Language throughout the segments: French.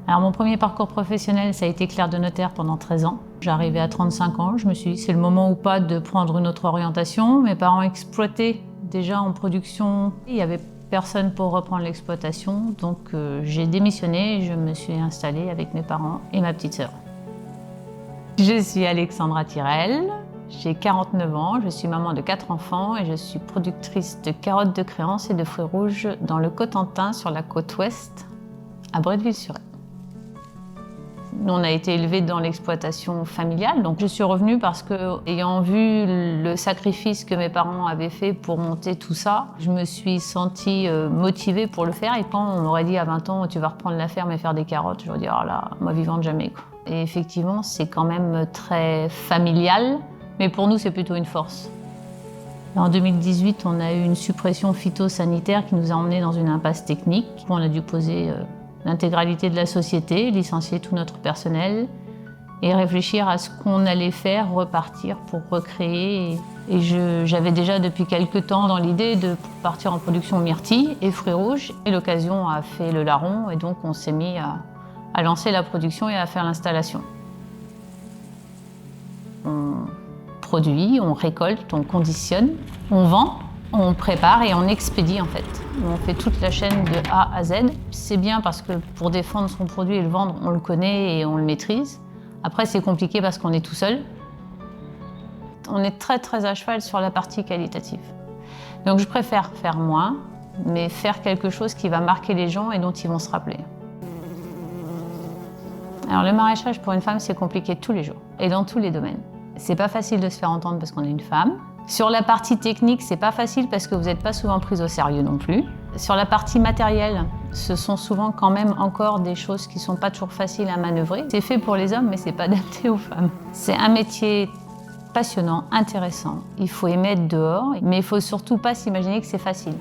Alors mon premier parcours professionnel, ça a été clerc de notaire pendant 13 ans. J'arrivais à 35 ans, je me suis dit c'est le moment ou pas de prendre une autre orientation. Mes parents exploitaient déjà en production, il n'y avait personne pour reprendre l'exploitation, donc j'ai démissionné et je me suis installée avec mes parents et ma petite sœur. Je suis Alexandra Tirel, j'ai 49 ans, je suis maman de 4 enfants et je suis productrice de carottes de créance et de fruits rouges dans le Cotentin sur la côte ouest, à Bretteville-sur-Aire. On a été élevés dans l'exploitation familiale, donc je suis revenue parce que, ayant vu le sacrifice que mes parents avaient fait pour monter tout ça, je me suis sentie motivée pour le faire. Et quand on m'aurait dit à 20 ans, tu vas reprendre la ferme et faire des carottes, j'aurais dit, oh là, moi vivante jamais, quoi. Et effectivement, c'est quand même très familial, mais pour nous, c'est plutôt une force. En 2018, on a eu une suppression phytosanitaire qui nous a emmenés dans une impasse technique. On a dû poser l'intégralité de la société, licencier tout notre personnel et réfléchir à ce qu'on allait faire, repartir pour recréer. Et j'avais déjà depuis quelques temps dans l'idée de partir en production myrtille et fruits rouges. Et l'occasion a fait le larron et donc on s'est mis à lancer la production et à faire l'installation. On produit, on récolte, on conditionne, on vend. On prépare et on expédie en fait. On fait toute la chaîne de A à Z. C'est bien parce que pour défendre son produit et le vendre, on le connaît et on le maîtrise. Après, c'est compliqué parce qu'on est tout seul. On est très à cheval sur la partie qualitative. Donc je préfère faire moins, mais faire quelque chose qui va marquer les gens et dont ils vont se rappeler. Alors le maraîchage pour une femme, c'est compliqué tous les jours et dans tous les domaines. C'est pas facile de se faire entendre parce qu'on est une femme. Sur la partie technique, c'est pas facile parce que vous n'êtes pas souvent prise au sérieux non plus. Sur la partie matérielle, ce sont souvent quand même encore des choses qui sont pas toujours faciles à manœuvrer. C'est fait pour les hommes, mais c'est pas adapté aux femmes. C'est un métier passionnant, intéressant. Il faut aimer être dehors, mais il faut surtout pas s'imaginer que c'est facile.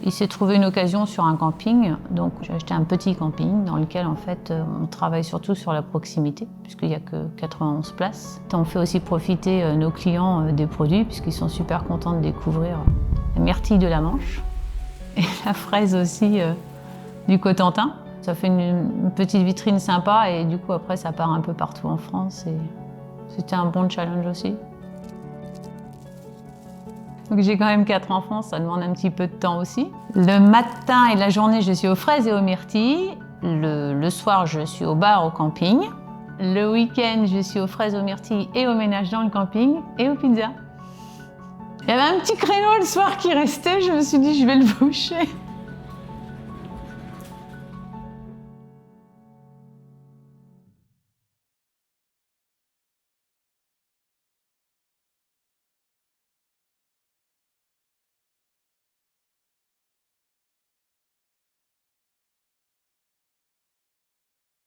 Il s'est trouvé une occasion sur un camping, donc j'ai acheté un petit camping dans lequel en fait on travaille surtout sur la proximité puisqu'il n'y a que 91 places. On fait aussi profiter nos clients des produits puisqu'ils sont super contents de découvrir la myrtille de la Manche et la fraise aussi du Cotentin. Ça fait une petite vitrine sympa et du coup après ça part un peu partout en France et c'était un bon challenge aussi. Donc j'ai quand même 4 enfants, ça demande un petit peu de temps aussi. Le matin et la journée, je suis aux fraises et aux myrtilles. Le soir, je suis au bar au camping. Le week-end, je suis aux fraises, aux myrtilles et au ménage dans le camping et aux pizzas. Il y avait un petit créneau le soir qui restait, je me suis dit je vais le boucher.